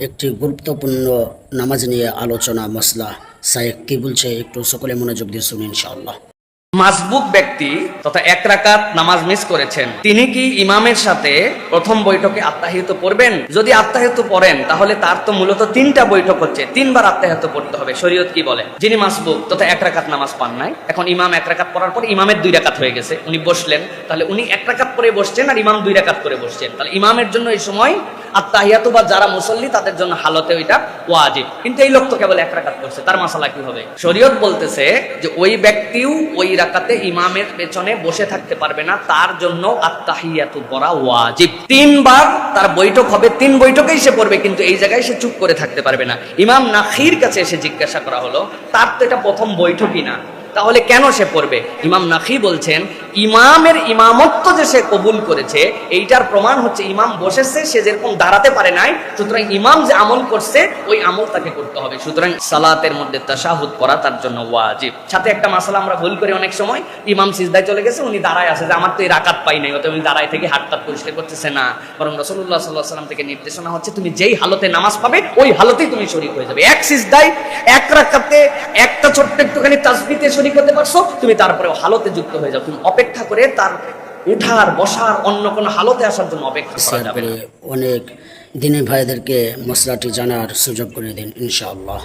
একটি গুরুত্বপূর্ণ নামাজ নিয়ে আলোচনা মসলা। শায়েখ কি বলছে একটু সকলে মনোযোগ দিয়ে শুনুন ইনশাআল্লাহ। মাসবুক ব্যক্তি তথা এক রাকাত নামাজ মিস করেছেন, তিনি কি ইমামের সাথে প্রথম বৈঠকে আত্তাহিয়াত পড়বেন? যদি আত্তাহিয়াত পড়েন তাহলে তার তো মূলত তিনটা বৈঠক হচ্ছে, তিনবার আত্তাহিয়াত পড়তে হবে। শরীয়ত কি বলে? যিনি মাসবুক তথা এক রাকাত নামাজ পান নাই, এখন ইমাম এক রাকাত পড়ার পর ইমামের 2 রাকাত হয়ে গেছে, উনি বসলেন, তাহলে উনি 1 রাকাত পরে বসছেন আর ইমাম 2 রাকাত করে বসছেন, তাহলে ইমামের জন্য এই সময় আত্তাহিয়াতু বা যারা মুসল্লি তাদের জন্য হালতে ওইটা ওয়াজিব। কিন্তু এই লোক তো কেবল 1 রাকাত পড়ছে, তার মাসালা কি হবে? শরীয়ত বলতেছে যে ওই ব্যক্তিও ওই রাকাতে ইমামের পেছনে বসে থাকতে পারবে না, তার জন্য আত্তাহিয়াতু পড়া ওয়াজিব। 3 বার তার বৈঠক হবে, 3 বৈঠকেই সে পড়বে, কিন্তু এই জায়গায় সে চুপ করে থাকতে পারবে না। ইমাম নাখির কাছে এসে জিজ্ঞাসা করা হলো, তার তো এটা প্রথম বৈঠকই না, তাহলে কেন সে পড়বে? ইমাম নাখি বলছেন, ইমামের ইমামত্ব যে সে কবুল করেছে এইটার প্রমাণ হচ্ছে ইমাম বসেছে, সে যেরকম দাঁড়াতে পারে নাই, সুতরাং ইমাম যে আমল করছে ওই আমল তাকে করতে হবে। সুতরাং সালাতের মধ্যে তাশাহুদ পড়া তার জন্য ওয়াজিব। সাথে একটা মাসালা আমরা ভুল করি অনেক সময়, ইমাম সিজদায় চলে গেছে, উনি দাঁড়ায় আছে যে আমার তো এই রাকাত পাই নাই, অতএব উনি দাঁড়ায় থেকে হাতটা পরিষ্কার করতেছে না, বরং রাসূলুল্লাহ সাল্লাল্লাহু আলাইহি ওয়াসাল্লাম থেকে নির্দেশনা হচ্ছে তুমি যেই হালতে নামাজ পাবে ওই হালতেই তুমি শরীক হয়ে যাবে। এক সিজদায় এক রাকাতে একটা ছোট্ট একটুখানি তাসবিতে শরীক হতে পারছো, তুমি তারপরে হালতে যুক্ত হয়ে যাও, তুমি অপেক্ষা করে তার উঠার বসার অন্য কোনো হালতে আসার জন্য অপেক্ষা করা যাবে না। অনেক দিনী ভাইদেরকে মশলাটি জানার সুযোগ করে দিন ইনশাআল্লাহ।